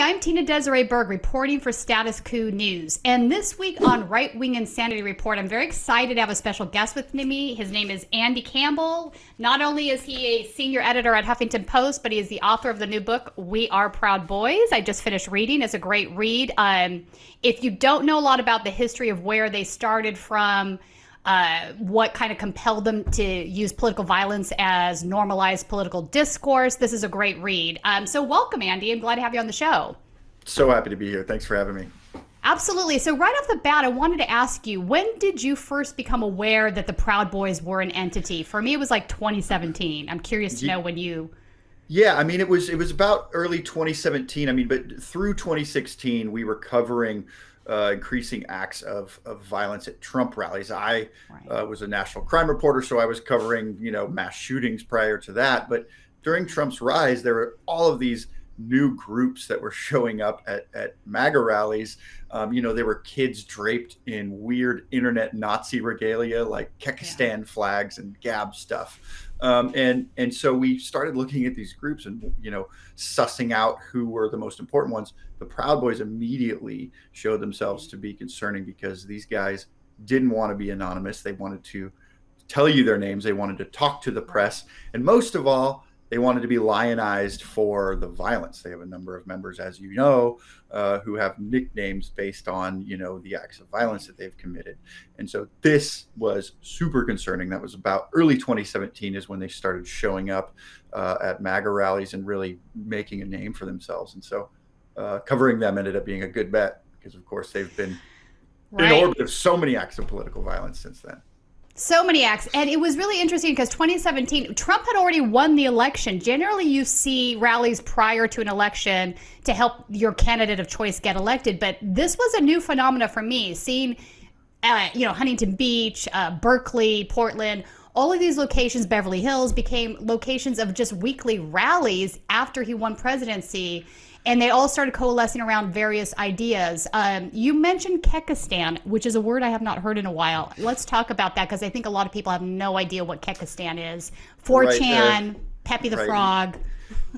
Hi, I'm Tina-Desiree Berg reporting for Status Coup News. And this week on Right Wing Insanity Report, I'm very excited to have a special guest with me. His name is Campbell. Not only is he a senior editor at Huffington Post, but he is the author of the new book, We Are Proud Boys. I just finished reading. It's a great read. If you don't know a lot about the history of where they started from, what kind of compelled them to use political violence as normalized political discourse, this is a great read. So welcome, Andy. I'm glad to have you on the show. So happy to be here. Thanks for having me. Absolutely. So right off the bat, I wanted to ask you, when did you first become aware that the Proud Boys were an entity? For me, it was like 2017. I'm curious to know when you... Yeah, I mean, it was about early 2017. I mean, but through 2016, we were covering increasing acts of violence at Trump rallies. I was a national crime reporter, so I was covering, mass shootings prior to that. But during Trump's rise, there were all of these new groups that were showing up at MAGA rallies. There were kids draped in weird internet Nazi regalia like Kekistan flags and Gab stuff. And so we started looking at these groups and, sussing out who were the most important ones. The Proud Boys immediately showed themselves to be concerning because these guys didn't want to be anonymous. They wanted to tell you their names. They wanted to talk to the press. And most of all, they wanted to be lionized for the violence. They have a number of members, as you know, who have nicknames based on, the acts of violence that they've committed. And so this was super concerning. That was about early 2017 is when they started showing up at MAGA rallies and really making a name for themselves. And so covering them ended up being a good bet because, of course, they've been in orbit of so many acts of political violence since then. So many acts. And it was really interesting because 2017, Trump had already won the election. Generally, you see rallies prior to an election to help your candidate of choice get elected. But this was a new phenomena for me, seeing, Huntington Beach, Berkeley, Portland, all of these locations, Beverly Hills, became locations of just weekly rallies after he won presidency. And they all started coalescing around various ideas. You mentioned Kekistan, which is a word I have not heard in a while. Let's talk about that because I think a lot of people have no idea what Kekistan is. 4chan, Pepe the Frog.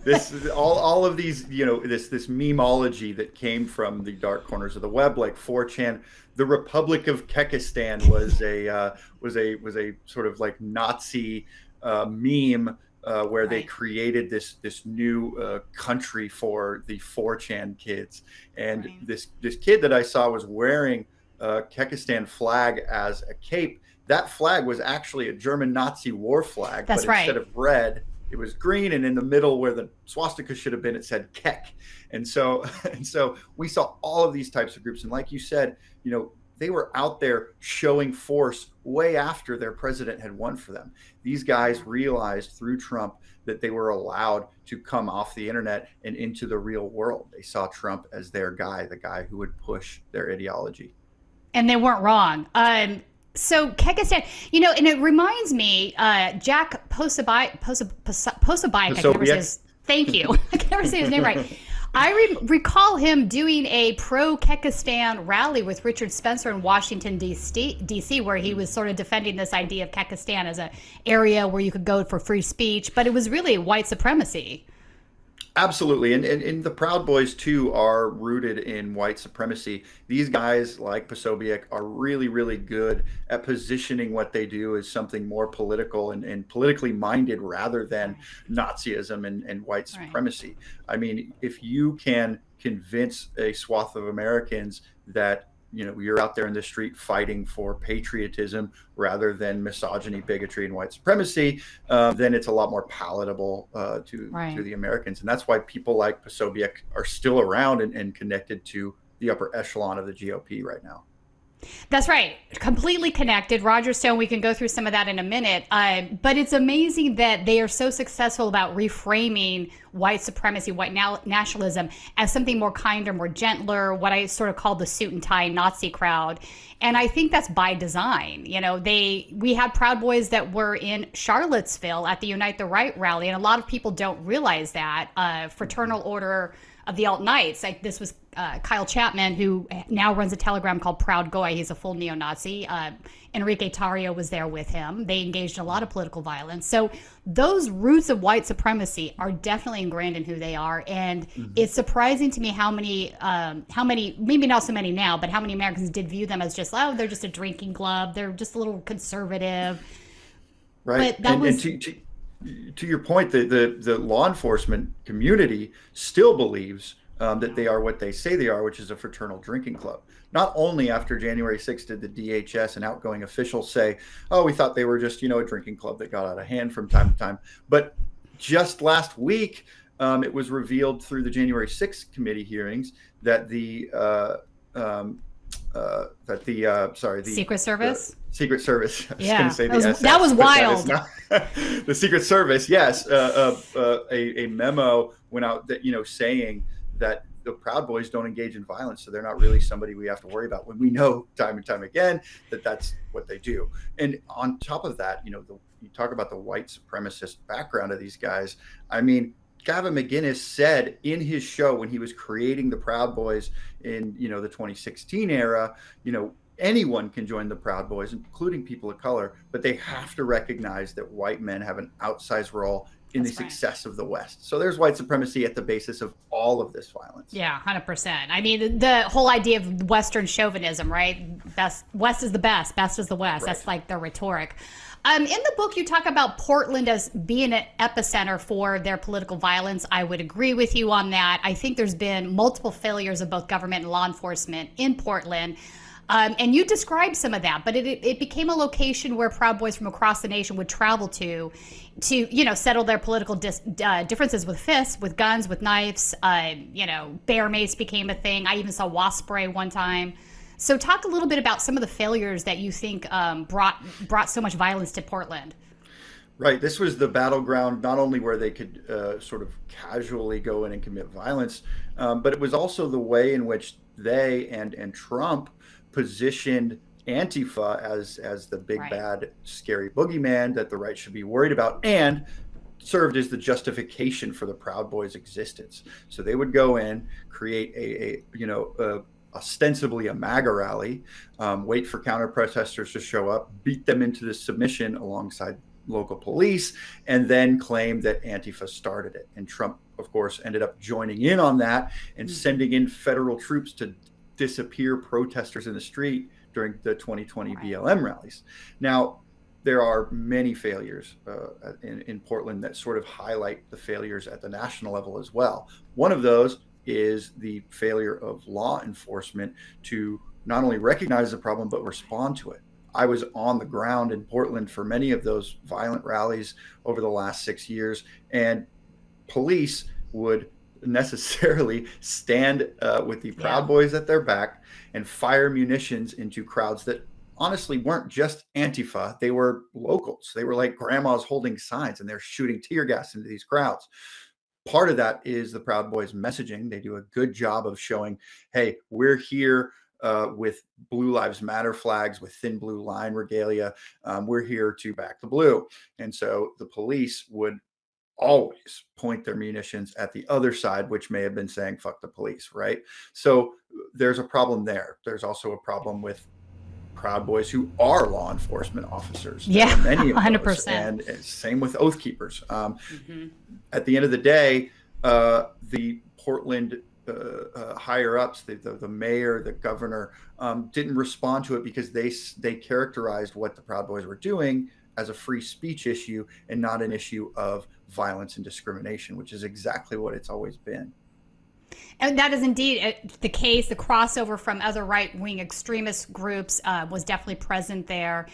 This all of these, this memeology that came from the dark corners of the web, like 4chan. The Republic of Kekistan was a sort of like Nazi meme. Where they created this new country for the 4chan kids, and this kid that I saw was wearing a Kekistan flag as a cape. That flag was actually a German Nazi war flag, but instead of red, it was green, and in the middle where the swastika should have been, it said Kek. And so we saw all of these types of groups, and like you said, they were out there showing force way after their president had won for them. These guys realized through Trump that they were allowed to come off the internet and into the real world. They saw Trump as their guy, the guy who would push their ideology. And they weren't wrong. So Kekistan, and it reminds me, Jack Posobiec, I can never say his, thank you. I can never say his name right. I recall him doing a pro-Kekistan rally with Richard Spencer in Washington, D.C., where he was sort of defending this idea of Kekistan as an area where you could go for free speech, but it was really white supremacy. Absolutely. And the Proud Boys, too, are rooted in white supremacy. These guys, like Posobiec, are really, really good at positioning what they do as something more political and politically minded rather than Nazism and white supremacy. I mean, if you can convince a swath of Americans that you're out there in the street fighting for patriotism rather than misogyny, bigotry, and white supremacy, then it's a lot more palatable to the Americans. And that's why people like Posobiec are still around and connected to the upper echelon of the GOP right now. That's right. Completely connected. Roger Stone, we can go through some of that in a minute. But it's amazing that they are so successful about reframing white supremacy, white nationalism as something more kinder, more gentler, what I sort of call the suit and tie Nazi crowd. And I think that's by design. We had Proud Boys that were in Charlottesville at the Unite the Right rally. And a lot of people don't realize that. Fraternal Order of the alt-Knights. Like this was Kyle Chapman, who now runs a Telegram called Proud Goy. He's a full neo-Nazi. Enrique Tarrio was there with him. They engaged in a lot of political violence. So those roots of white supremacy are definitely ingrained in who they are. And it's surprising to me how many, maybe not so many now, but how many Americans did view them as just, oh, they're just a drinking club. They're just a little conservative. Right. But that and to your point, the law enforcement community still believes that they are what they say they are, which is a fraternal drinking club. Not only after January 6th did the DHS and outgoing officials say, oh, we thought they were just, a drinking club that got out of hand from time to time. But just last week, it was revealed through the January 6th committee hearings that the Secret Service? Secret Service. I was yeah, going to say the SS, that was wild. The Secret Service, yes. A memo went out that, saying that the Proud Boys don't engage in violence, so they're not really somebody we have to worry about, when we know time and time again that that's what they do. And on top of that, you talk about the white supremacist background of these guys. I mean, Gavin McInnes said in his show when he was creating the Proud Boys in, the 2016 era, anyone can join the Proud Boys, including people of color, but they have to recognize that white men have an outsized role in the success of the West. So there's white supremacy at the basis of all of this violence. Yeah, 100%. I mean, the whole idea of Western chauvinism, right? West is the best is the West. Right. That's like the rhetoric. In the book, you talk about Portland as being an epicenter for their political violence. I would agree with you on that. I think there's been multiple failures of both government and law enforcement in Portland. And you described some of that, but it became a location where Proud Boys from across the nation would travel to settle their political differences with fists, with guns, with knives. Bear mace became a thing. I even saw wasp spray one time. So talk a little bit about some of the failures that you think brought so much violence to Portland. Right. This was the battleground, not only where they could sort of casually go in and commit violence, but it was also the way in which they and Trump positioned Antifa as the big, bad, scary boogeyman that the right should be worried about, and served as the justification for the Proud Boys' existence. So they would go in, create ostensibly a MAGA rally, wait for counter protesters to show up, beat them into the submission alongside local police, and then claim that Antifa started it. And Trump, of course, ended up joining in on that and sending in federal troops to disappear protesters in the street during the 2020 BLM rallies. Now, there are many failures in Portland that sort of highlight the failures at the national level as well. One of those is the failure of law enforcement to not only recognize the problem, but respond to it. I was on the ground in Portland for many of those violent rallies over the last 6 years, and police would necessarily stand with the Proud Boys at their back and fire munitions into crowds that honestly weren't just Antifa. They were locals. They were like grandmas holding signs, and they're shooting tear gas into these crowds. Part of that is the Proud Boys messaging. They do a good job of showing, hey, we're here with Blue Lives Matter flags, with thin blue line regalia. We're here to back the blue. And so the police would always point their munitions at the other side, which may have been saying, fuck the police, right? So there's a problem there. There's also a problem with Proud Boys who are law enforcement officers. Yeah, many of 100%. Those. And same with Oath Keepers. At the end of the day, the Portland higher ups, the mayor, the governor, didn't respond to it because they characterized what the Proud Boys were doing as a free speech issue and not an issue of violence and discrimination, which is exactly what it's always been. And that is indeed the case. The crossover from other right-wing extremist groups was definitely present there.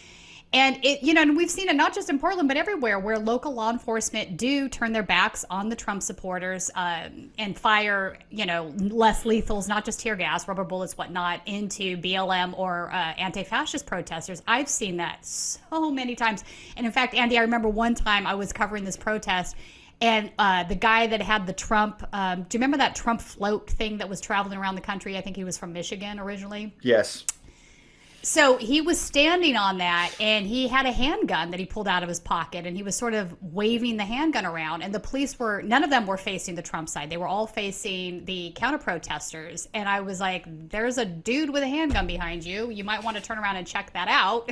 And and we've seen it not just in Portland, but everywhere where local law enforcement do turn their backs on the Trump supporters and fire, less lethals, not just tear gas, rubber bullets, whatnot, into BLM or anti-fascist protesters. I've seen that so many times. And in fact, Andy, I remember one time I was covering this protest, and the guy that had the Trump, do you remember that Trump float thing that was traveling around the country? I think he was from Michigan originally. Yes. So he was standing on that, and he had a handgun that he pulled out of his pocket, and he was sort of waving the handgun around. And the police none of them were facing the Trump side. They were all facing the counter protesters. And I was like, there's a dude with a handgun behind you. You might want to turn around and check that out.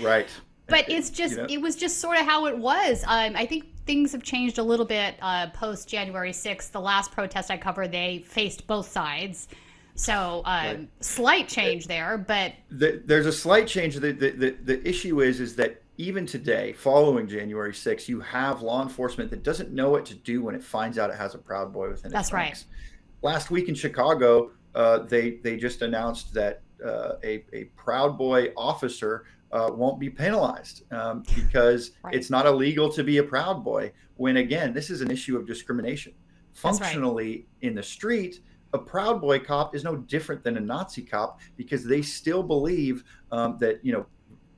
Right. But it's just, it was just sort of how it was. I think things have changed a little bit post January 6th. The last protest I covered, they faced both sides. So right. Slight change there, but there's a slight change. The issue is that even today, following January 6th, you have law enforcement that doesn't know what to do when it finds out it has a Proud Boy within its That's ranks. Right. Last week in Chicago, they just announced that a Proud Boy officer won't be penalized because right. It's not illegal to be a Proud Boy. When again, this is an issue of discrimination. Functionally, right. In the street, a Proud Boy cop is no different than a Nazi cop because they still believe that,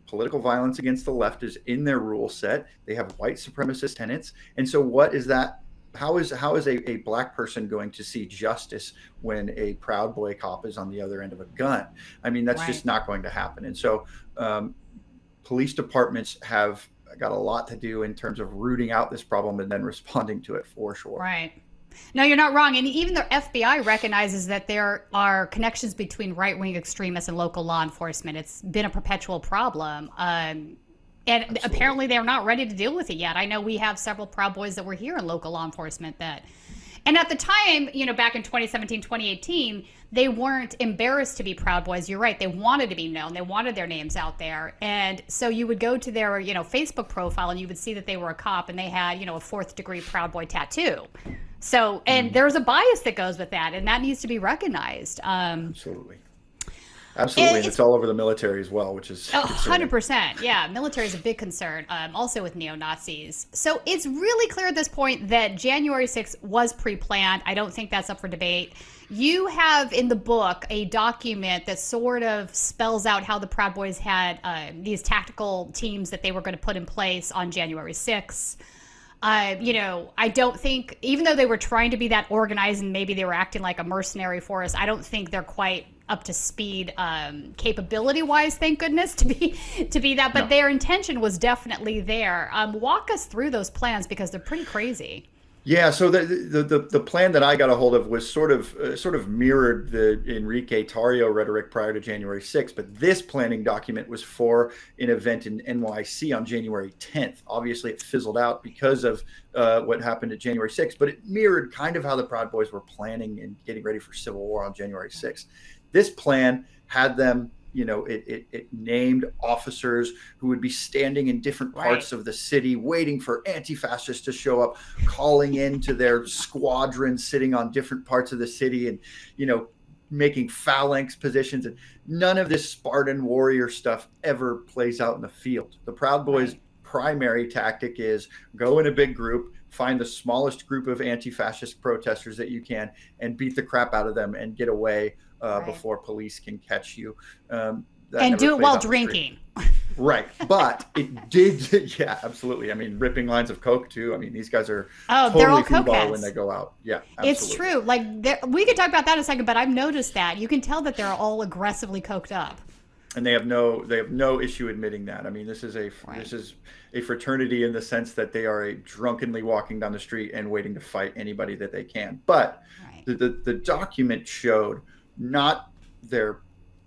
political violence against the left is in their rule set. They have white supremacist tenets. And so what is that? How is a black person going to see justice when a Proud Boy cop is on the other end of a gun? I mean, that's right. Just not going to happen. And so police departments have got a lot to do in terms of rooting out this problem and then responding to it for sure. Right. No, you're not wrong. And even the FBI recognizes that there are connections between right-wing extremists and local law enforcement. It's been a perpetual problem. And Absolutely. Apparently they're not ready to deal with it yet. I know we have several Proud Boys that were here in local law enforcement and at the time, back in 2017, 2018, they weren't embarrassed to be Proud Boys. You're right. They wanted to be known. They wanted their names out there. And so you would go to their, Facebook profile and you would see that they were a cop and they had, a 4th degree Proud Boy tattoo. So, and there's a bias that goes with that, and that needs to be recognized. Absolutely. Absolutely. And it's all over the military as well, which is 100%. Yeah. Military is a big concern, also with neo-Nazis. So it's really clear at this point that January 6th was pre-planned. I don't think that's up for debate. You have in the book a document that sort of spells out how the Proud Boys had these tactical teams that they were going to put in place on January 6th. I don't think, even though they were trying to be that organized and maybe they were acting like a mercenary force, I don't think they're quite up to speed capability-wise, thank goodness, to be that. But no. Their intention was definitely there. Walk us through those plans because they're pretty crazy. Yeah, so the plan that I got a hold of was sort of mirrored the Enrique Tarrio rhetoric prior to January 6th, but this planning document was for an event in NYC on January 10th. Obviously, it fizzled out because of what happened at January 6th, but it mirrored kind of how the Proud Boys were planning and getting ready for civil war on January 6th. This plan had them, it named officers who would be standing in different parts right. of the city, waiting for anti-fascists to show up, calling into their squadron, sitting on different parts of the city and, making phalanx positions. And none of this Spartan warrior stuff ever plays out in the field. The Proud Boys' right. primary tactic is go in a big group, find the smallest group of anti-fascist protesters that you can, and beat the crap out of them and get away right. before police can catch you. And do it while drinking. Right. But it did. Yeah, absolutely. I mean, ripping lines of Coke too. I mean, these guys are they're all cokeheads when they go out. Yeah, absolutely. It's true. Like we could talk about that in a second, but I've noticed that you can tell that they're all aggressively coked up. And they have no issue admitting that. I mean, this is a fraternity in the sense that they are drunkenly walking down the street and waiting to fight anybody that they can. But right. the document showed not their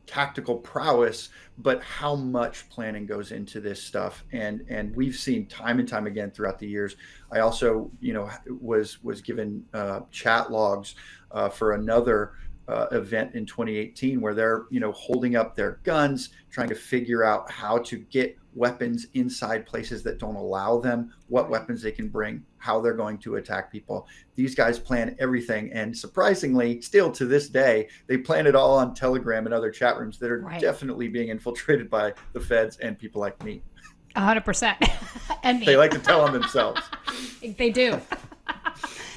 tactical prowess, but how much planning goes into this stuff. And we've seen time and time again throughout the years. I also, was given chat logs for another event in 2018 where they're, holding up their guns, trying to figure out how to get weapons inside places that don't allow them, what weapons they can bring, how they're going to attack people. These guys plan everything. And surprisingly, still to this day, they plan it all on Telegram and other chat rooms that are right. definitely being infiltrated by the feds and people like me. 100%. And they like to tell on themselves. They do.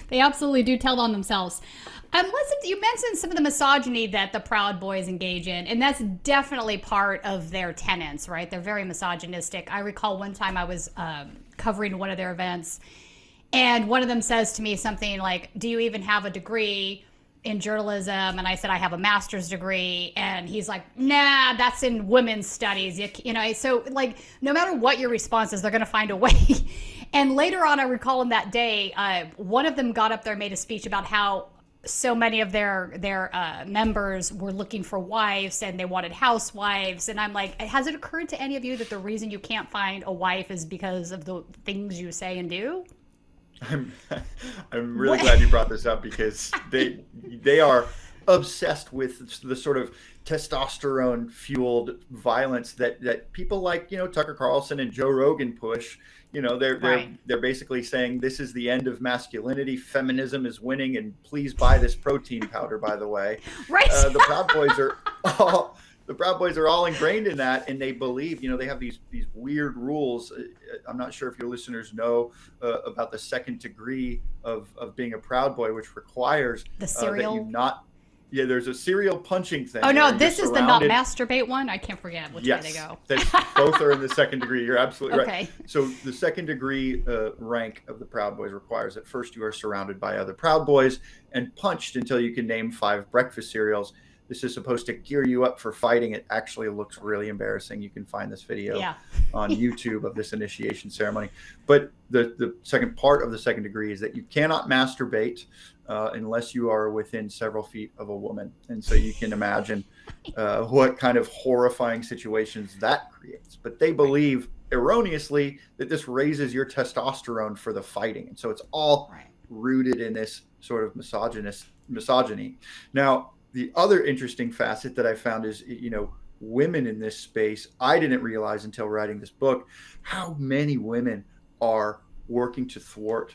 They absolutely do tell on themselves. Listen, you mentioned some of the misogyny that the Proud Boys engage in, and that's definitely part of their tenets, right? They're very misogynistic. I recall one time I was covering one of their events, and one of them says to me something like, "Do you even have a degree?" in journalism, and I said I have a master's degree, and he's like, nah, that's in women's studies. You know, so like no matter what your response is, they're going to find a way. And later on, I recall in that day, one of them got up there and made a speech about how so many of their members were looking for wives and they wanted housewives. And I'm like, has it occurred to any of you that the reason you can't find a wife is because of the things you say and do? I'm really glad you brought this up, because they are obsessed with the sort of testosterone fueled violence that people like, you know, Tucker Carlson and Joe Rogan push. You know, they're basically saying this is the end of masculinity, feminism is winning, and please buy this protein powder, by the way. Right. The Proud Boys are all ingrained in that, and they believe, you know, they have these weird rules. I'm not sure if your listeners know about the second degree of being a Proud Boy, which requires the serial. That you not. Yeah, there's a serial punching thing. Oh no, this is the not masturbate one. I can't forget which way they go. Both are in the second degree. You're absolutely right. Okay. So the second degree rank of the Proud Boys requires that first you are surrounded by other Proud Boys and punched until you can name 5 breakfast cereals. This is supposed to gear you up for fighting. It actually looks really embarrassing. You can find this video on YouTube of this initiation ceremony. But the second part of the second degree is that you cannot masturbate unless you are within several feet of a woman. And so you can imagine what kind of horrifying situations that creates. But they believe erroneously that this raises your testosterone for the fighting. And so it's all rooted in this sort of misogyny. Now, the other interesting facet that I found is, you know, women in this space. I didn't realize until writing this book how many women are working to thwart,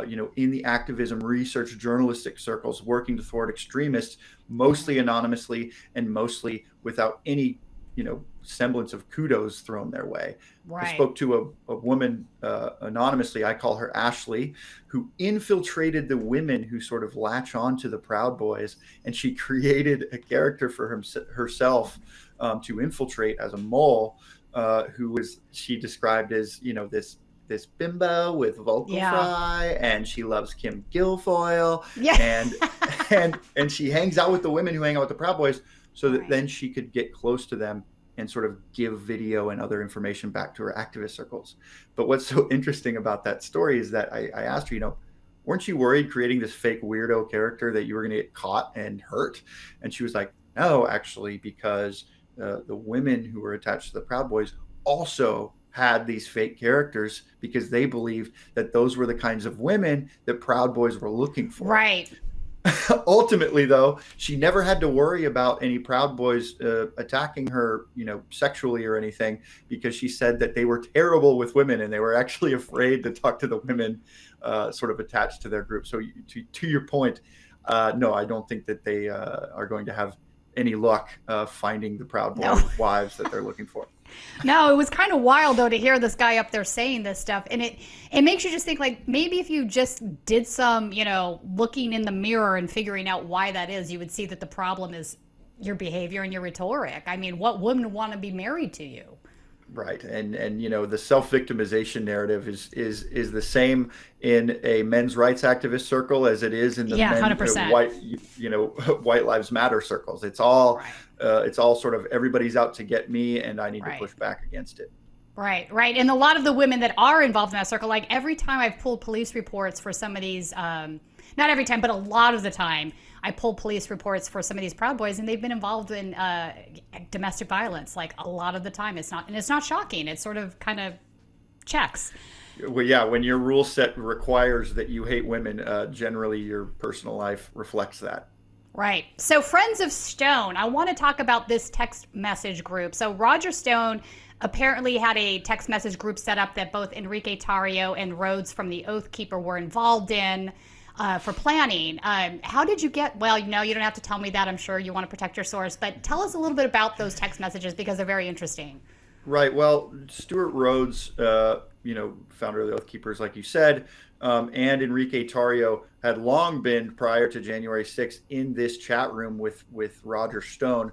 you know, in the activism, research, journalistic circles, working to thwart extremists, mostly anonymously and mostly without any, you know, semblance of kudos thrown their way. I spoke to a woman anonymously, I call her Ashley, who infiltrated the women who sort of latch on to the Proud Boys, and she created a character for herself to infiltrate as a mole, she described as, you know, this bimbo with vocal fry, and she loves Kim Guilfoyle, and she hangs out with the women who hang out with the Proud Boys, so that then she could get close to them and sort of give video and other information back to her activist circles. But what's so interesting about that story is that I asked her, you know, weren't you worried creating this fake weirdo character that you were going to get caught and hurt? And she was like, no, actually, because the women who were attached to the Proud Boys also had these fake characters because they believed that those were the kinds of women that Proud Boys were looking for. Right. Ultimately, though, she never had to worry about any Proud Boys attacking her, you know, sexually or anything, because she said that they were terrible with women and they were actually afraid to talk to the women sort of attached to their group. So to your point, no, I don't think that they are going to have any luck finding the Proud Boy wives that they're looking for. No, it was kind of wild, though, to hear this guy up there saying this stuff. And it makes you just think, like, maybe if you just did some, you know, looking in the mirror and figuring out why that is, you would see that the problem is your behavior and your rhetoric. I mean, what woman would want to be married to you? Right. And you know, the self-victimization narrative is the same in a men's rights activist circle as it is in the white lives matter circles. It's all sort of everybody's out to get me, and I need to push back against it. Right. And a lot of the women that are involved in that circle, like every time I've pulled police reports for some of these, not every time, but a lot of the time, I pull police reports for some of these Proud Boys, and they've been involved in domestic violence, like a lot of the time. It's not shocking. It sort of kind of checks. Well, yeah, when your rule set requires that you hate women, generally your personal life reflects that. Right. So Friends of Stone, I want to talk about this text message group. So Roger Stone apparently had a text message group set up that both Enrique Tarrio and Rhodes from the Oath Keeper were involved in. For planning. How did you get, well, no, you don't have to tell me that. I'm sure you want to protect your source, but tell us a little bit about those text messages because they're very interesting. Right. Well, Stuart Rhodes, you know, founder of the Oath Keepers, like you said, and Enrique Tarrio had long been, prior to January 6th, in this chat room with Roger Stone,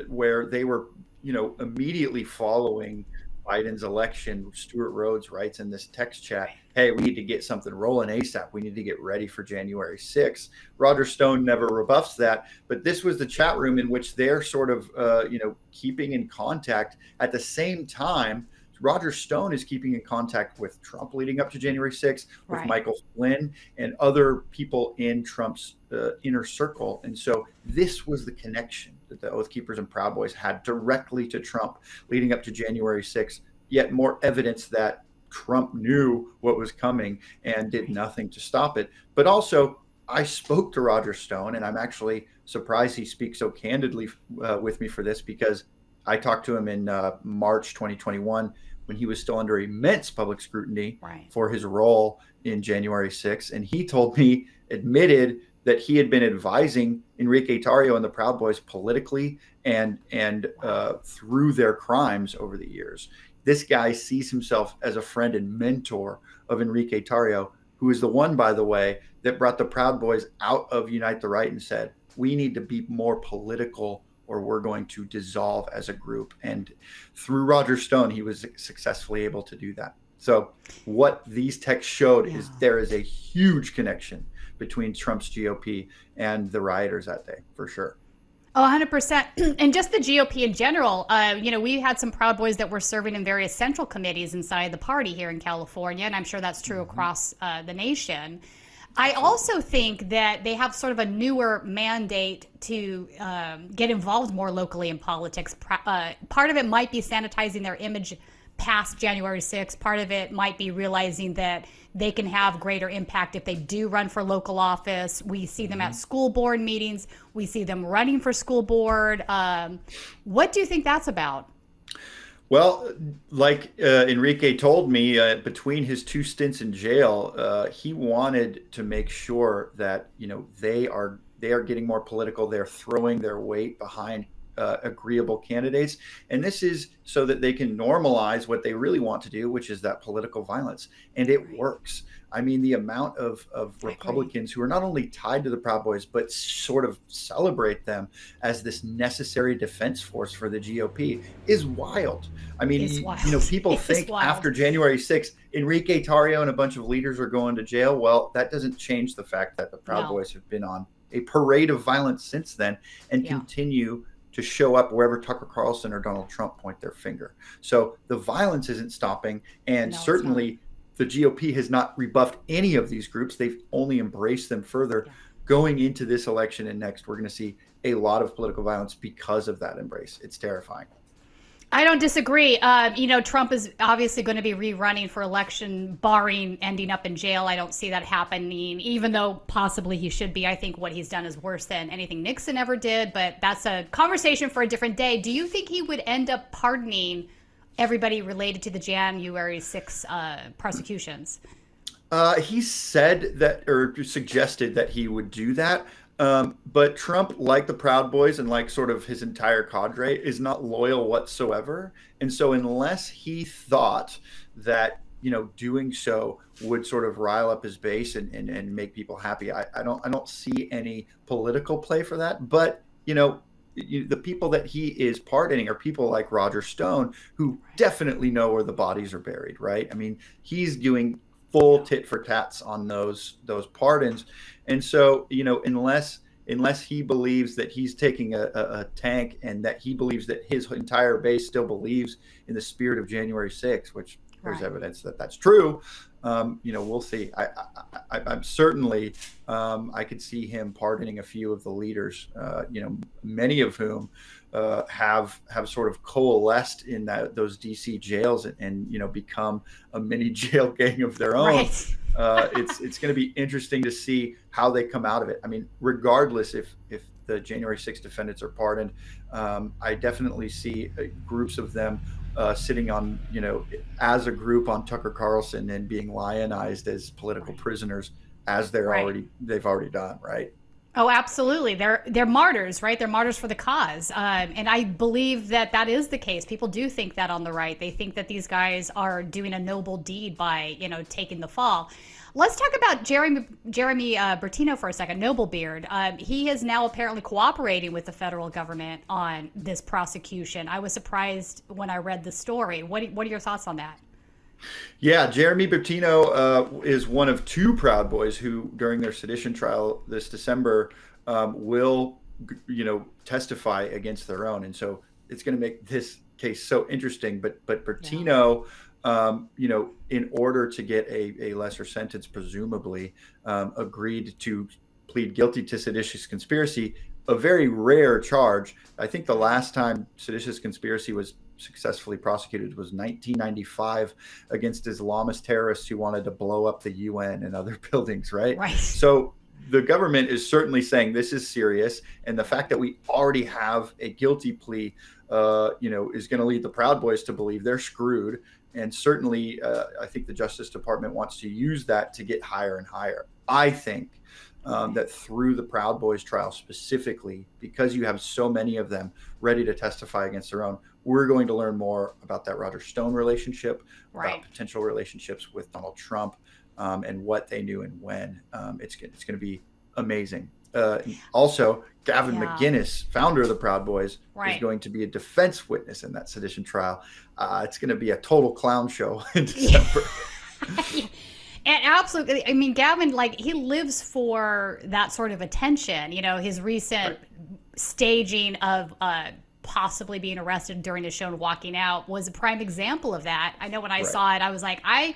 where they were, you know, immediately following Biden's election, Stuart Rhodes writes in this text chat, hey, we need to get something rolling ASAP. We need to get ready for January 6th. Roger Stone never rebuffs that, but this was the chat room in which they're sort of, keeping in contact. At the same time, Roger Stone is keeping in contact with Trump leading up to January 6th, with Michael Flynn and other people in Trump's inner circle. And so this was the connection that the Oath Keepers and Proud Boys had directly to Trump leading up to January 6th, yet more evidence that Trump knew what was coming and did nothing to stop it. But also, I spoke to Roger Stone, and I'm actually surprised he speaks so candidly with me for this, because I talked to him in March 2021 when he was still under immense public scrutiny for his role in January 6th. And he told me, admitted that he had been advising Enrique Tarrio and the Proud Boys politically and through their crimes over the years. This guy sees himself as a friend and mentor of Enrique Tarrio, who is the one, by the way, that brought the Proud Boys out of Unite the Right and said, we need to be more political or we're going to dissolve as a group. And through Roger Stone, he was successfully able to do that. So what these texts showed is there is a huge connection between Trump's GOP and the rioters that day, for sure. Oh, 100%. And just the GOP in general, we had some Proud Boys that were serving in various central committees inside the party here in California, and I'm sure that's true across the nation. I also think that they have sort of a newer mandate to get involved more locally in politics. Part of it might be sanitizing their image past January 6th. Part of it might be realizing that they can have greater impact if they do run for local office. We see them at school board meetings. We see them running for school board. What do you think that's about? Well, like Enrique told me, between his 2 stints in jail, he wanted to make sure that, they are getting more political. They're throwing their weight behind agreeable candidates. And this is so that they can normalize what they really want to do, which is that political violence. And it works. I mean, the amount of Republicans who are not only tied to the Proud Boys, but sort of celebrate them as this necessary defense force for the GOP is wild. I mean, people think after January 6th, Enrique Tarrio and a bunch of leaders are going to jail. Well, that doesn't change the fact that the Proud Boys have been on a parade of violence since then and continue to show up wherever Tucker Carlson or Donald Trump point their finger. So the violence isn't stopping. And certainly the GOP has not rebuffed any of these groups. They've only embraced them further. Going into this election and next, we're going to see a lot of political violence because of that embrace. It's terrifying. I don't disagree. Trump is obviously going to be rerunning for election, barring ending up in jail. I don't see that happening, even though possibly he should be. I think what he's done is worse than anything Nixon ever did, but that's a conversation for a different day. Do you think he would end up pardoning everybody related to the January 6th prosecutions? He said that, or suggested that he would do that. But Trump, like the Proud Boys and like sort of his entire cadre, is not loyal whatsoever. And so unless he thought that, doing so would sort of rile up his base and make people happy, I don't see any political play for that. But, the people that he is pardoning are people like Roger Stone, who definitely know where the bodies are buried, right? I mean, he's doing full tit for tats on those pardons. And so, unless he believes that he's taking a tank and that he believes that his entire base still believes in the spirit of January 6th, which there's evidence that that's true, we'll see. I'm certainly, I could see him pardoning a few of the leaders, many of whom have sort of coalesced in those DC jails and become a mini jail gang of their own. Right. It's going to be interesting to see how they come out of it. I mean, regardless if the January 6th defendants are pardoned, I definitely see groups of them sitting on, as a group on Tucker Carlson and being lionized as political prisoners, as they've already done, right? Oh, absolutely. They're martyrs, right? They're martyrs for the cause. And I believe that is the case. People do think that on the right. They think that these guys are doing a noble deed by, taking the fall. Let's talk about Jeremy Bertino for a second. Noblebeard. He is now apparently cooperating with the federal government on this prosecution. I was surprised when I read the story. What are your thoughts on that? Yeah, Jeremy Bertino is one of two Proud Boys who, during their sedition trial this December, will, testify against their own, and so it's going to make this case so interesting. But Bertino, in order to get a lesser sentence, presumably, agreed to plead guilty to seditious conspiracy, a very rare charge. I think the last time seditious conspiracy was successfully prosecuted was 1995 against Islamist terrorists who wanted to blow up the UN and other buildings, right? Right. So the government is certainly saying this is serious, and the fact that we already have a guilty plea, is going to lead the Proud Boys to believe they're screwed. And certainly, I think the Justice Department wants to use that to get higher and higher. I think that through the Proud Boys trial specifically, because you have so many of them ready to testify against their own, we're going to learn more about that Roger Stone relationship, about potential relationships with Donald Trump, and what they knew and when. It's going to be amazing. Also, Gavin McInnes, founder of the Proud Boys, is going to be a defense witness in that sedition trial. It's going to be a total clown show in December. And absolutely, I mean, Gavin, he lives for that sort of attention. His recent staging of possibly being arrested during his show and walking out was a prime example of that. I know when I saw it, I was like, I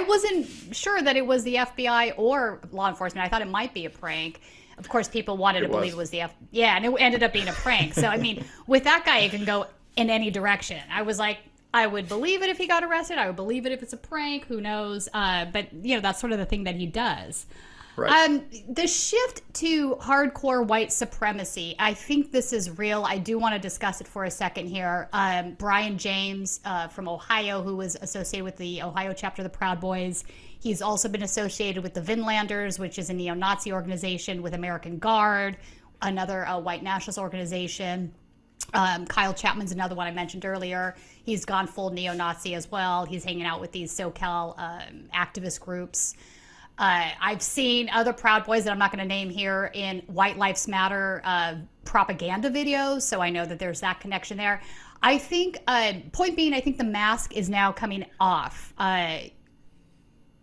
wasn't sure that it was the FBI or law enforcement. I thought it might be a prank. Of course, people wanted to believe it was and it ended up being a prank. So, I mean, with that guy, it can go in any direction. I was like, I would believe it if he got arrested. I would believe it if it's a prank. Who knows? But, that's sort of the thing that he does. Right. The shift to hardcore white supremacy, I think this is real. I do want to discuss it for a second here. Brian James from Ohio, who was associated with the Ohio chapter of the Proud Boys. He's also been associated with the Vinlanders, which is a neo-Nazi organization, with American Guard, another white nationalist organization. Kyle Chapman's another one I mentioned earlier. He's gone full neo-Nazi as well. He's hanging out with these SoCal activist groups. I've seen other Proud Boys that I'm not going to name here in White Lives Matter propaganda videos, so I know that there's that connection there. I think, point being, I think the mask is now coming off.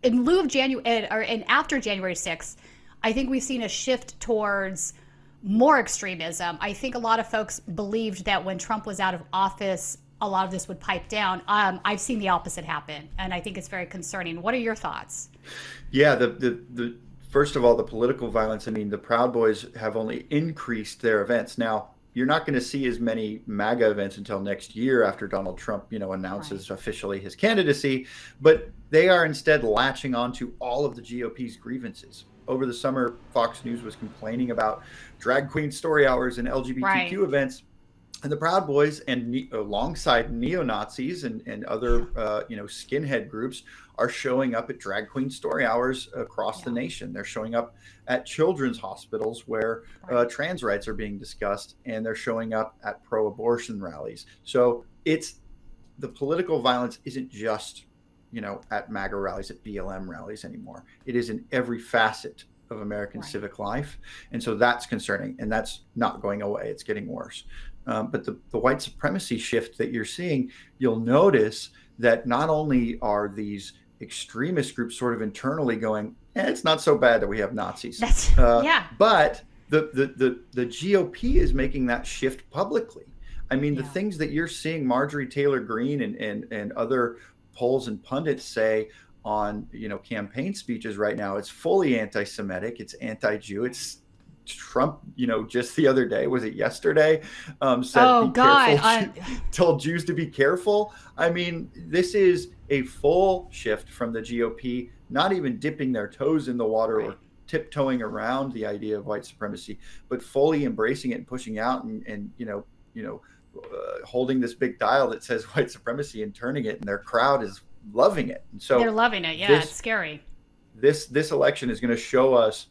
In lieu of and after January 6th, I think we've seen a shift towards more extremism. I think a lot of folks believed that when Trump was out of office, a lot of this would pipe down. I've seen the opposite happen, and I think it's very concerning. What are your thoughts? Yeah, the first of all, the political violence. I mean, the Proud Boys have only increased their events. Now, you're not going to see as many MAGA events until next year after Donald Trump, announces officially his candidacy, but they are instead latching onto all of the GOP's grievances. Over the summer, Fox News was complaining about drag queen story hours and LGBTQ events. And the Proud Boys, and alongside neo-Nazis and other, skinhead groups, are showing up at drag queen story hours across the nation. They're showing up at children's hospitals where trans rights are being discussed, and they're showing up at pro-abortion rallies. So the political violence isn't just, at MAGA rallies, at BLM rallies anymore. It is in every facet of American civic life. And so that's concerning, and that's not going away. It's getting worse. But the white supremacy shift that you're seeing, you'll notice that not only are these extremist groups sort of internally going, it's not so bad that we have Nazis. But the GOP is making that shift publicly. I mean, the things that you're seeing Marjorie Taylor Greene and other polls and pundits say on campaign speeches right now, it's fully anti-Semitic, it's anti-Jew, it's Trump, just the other day, was it yesterday, said, told Jews to be careful. I mean, this is a full shift from the GOP, not even dipping their toes in the water or tiptoeing around the idea of white supremacy, but fully embracing it and pushing out and holding this big dial that says white supremacy and turning it, and their crowd is loving it. And so they're loving it. Yeah, it's scary. This election is going to show us,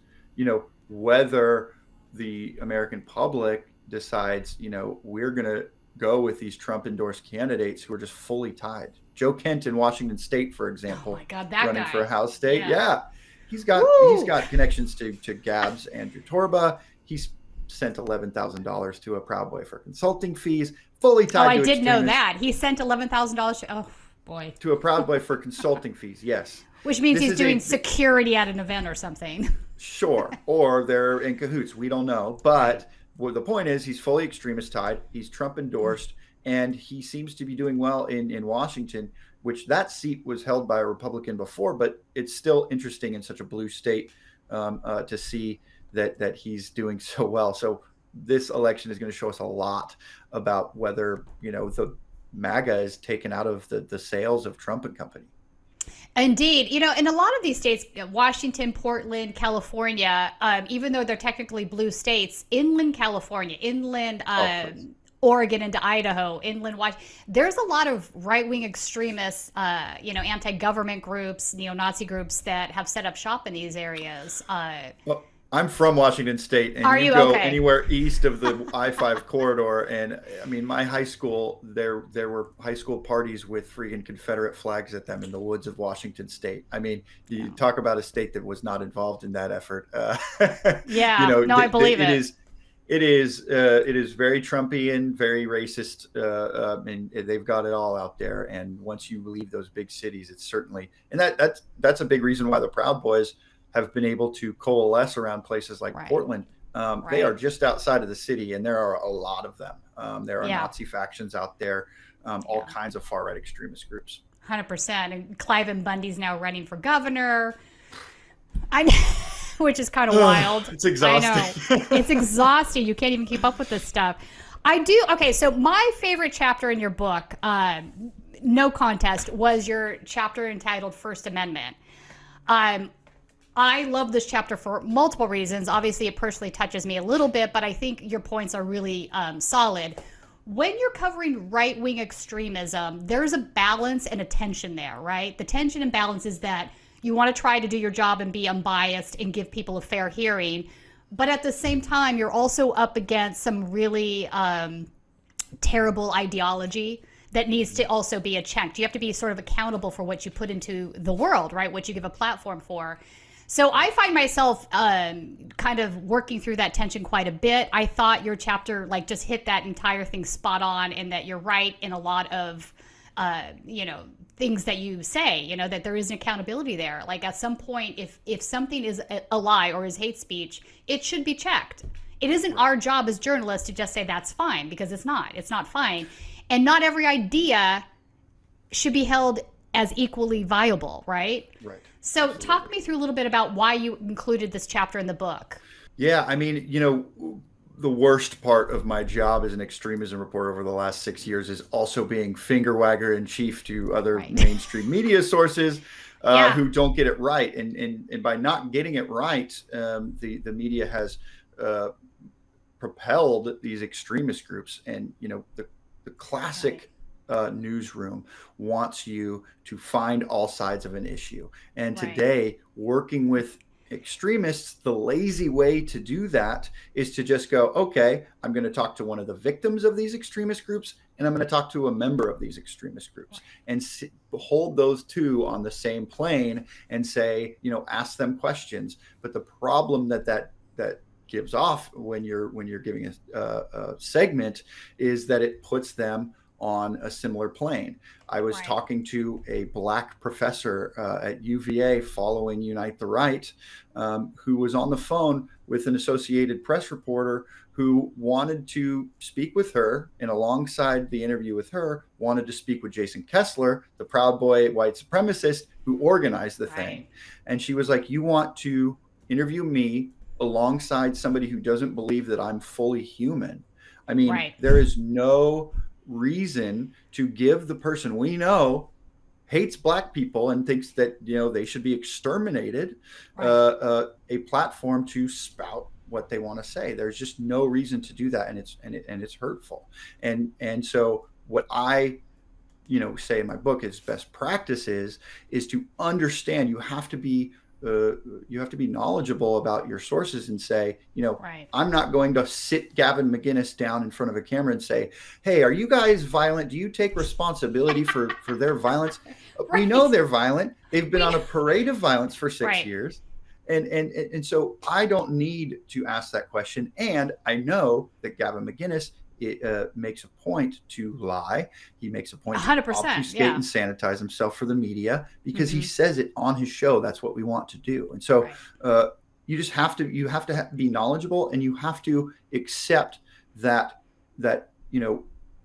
whether the American public decides, we're going to go with these Trump endorsed candidates who are just fully tied. Joe Kent in Washington State, for example, that running guy for a House state. Yeah. he's got connections to Gab's Andrew Torba. He's sent $11,000 to a Proud Boy for consulting fees, fully tied to I did know that. He sent $11,000 to, oh boy. To a Proud Boy for consulting fees, yes. Which means he's doing security at an event or something. Sure. Or they're in cahoots. We don't know. But the point is, he's fully extremist tied. He's Trump endorsed. And he seems to be doing well in Washington, which that seat was held by a Republican before. But it's still interesting in such a blue state to see that he's doing so well. So this election is going to show us a lot about whether, the MAGA is taken out of the sails of Trump and company. Indeed. In a lot of these states, Washington, Portland, California, even though they're technically blue states, inland California, inland Oregon into Idaho, inland Washington, there's a lot of right-wing extremists, anti-government groups, neo-Nazi groups that have set up shop in these areas. Well, I'm from Washington State, and you go anywhere east of the I-5 corridor, and I mean, my high school, there were high school parties with freaking Confederate flags at them in the woods of Washington State. I mean, you talk about a state that was not involved in that effort. I believe it. It is very Trumpian, very racist, and they've got it all out there. And once you leave those big cities, it's certainly, and that's a big reason why the Proud Boys have been able to coalesce around places like Portland. They are just outside of the city, and there are a lot of them. There are Nazi factions out there, all kinds of far right extremist groups. 100%. And Cliven Bundy's now running for governor. Which is kind of wild. It's exhausting. I know. It's exhausting. You can't even keep up with this stuff. Okay, so my favorite chapter in your book, no contest, was your chapter entitled First Amendment. I love this chapter for multiple reasons. Obviously, it personally touches me a little bit, but I think your points are really solid. When you're covering right-wing extremism, there's a balance and a tension there, right? The tension and balance is that you want to try to do your job and be unbiased and give people a fair hearing. But at the same time, you're also up against some really terrible ideology that needs to also be checked. You have to be sort of accountable for what you put into the world, right? What you give a platform for. So I find myself kind of working through that tension quite a bit. I thought your chapter just hit that entire thing spot on, and that you're right in a lot of, things that you say, that there is an accountability there. Like at some point, if something is a lie or is hate speech, it should be checked. It isn't our job as journalists to just say that's fine, because it's not fine. And not every idea should be held as equally viable, right? Right. So absolutely. Talk me through a little bit about why you included this chapter in the book. Yeah, I mean, the worst part of my job as an extremism reporter over the last 6 years is also being finger wagger in chief to other mainstream media sources who don't get it right. And by not getting it right, the media has propelled these extremist groups. And, the classic newsroom wants you to find all sides of an issue. And today, working with extremists, the lazy way to do that is to just go, okay, I'm going to talk to one of the victims of these extremist groups, and I'm going to talk to a member of these extremist groups, and hold those two on the same plane and say, ask them questions. But the problem that gives off when you're giving a segment is that it puts them on a similar plane. I was talking to a Black professor at UVA following Unite the Right, who was on the phone with an Associated Press reporter who wanted to speak with her, and alongside the interview with her, wanted to speak with Jason Kessler, the Proud Boy white supremacist who organized the thing. And she was like, you want to interview me alongside somebody who doesn't believe that I'm fully human? I mean, there is no reason to give the person we know hates Black people and thinks that they should be exterminated a platform to spout what they want to say. There's just no reason to do that, and it's hurtful. And so what I say in my book is best practice is to understand. You have to be knowledgeable about your sources and say, I'm not going to sit Gavin McInnes down in front of a camera and say, hey, are you guys violent? Do you take responsibility for their violence? We know they're violent. They've been on a parade of violence for 6 years. And so I don't need to ask that question. And I know that Gavin McInnes makes a point to lie. He makes a point 100%, to obfuscate and sanitize himself for the media because he says it on his show. That's what we want to do. And so you just have to be knowledgeable, and you have to accept that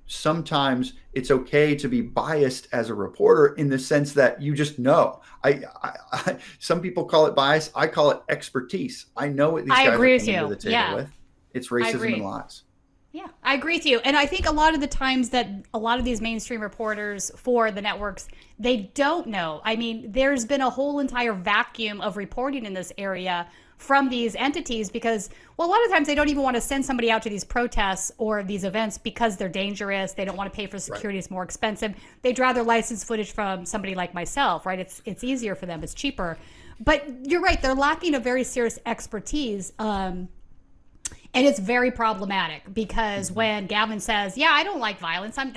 sometimes it's okay to be biased as a reporter, in the sense that you just know. Some people call it bias. I call it expertise. I know what these guys are coming to the table with. It's racism and lies. Yeah, I agree with you. And I think a lot of the times that a lot of these mainstream reporters for the networks, they don't know. I mean, there's been a whole entire vacuum of reporting in this area from these entities because, well, a lot of times they don't even want to send somebody out to these protests or these events because they're dangerous. They don't want to pay for security. It's more expensive. They'd rather license footage from somebody like myself, right? It's easier for them. It's cheaper. But you're right. They're lacking a very serious expertise. And it's very problematic because when Gavin says, yeah, I don't like violence, I'm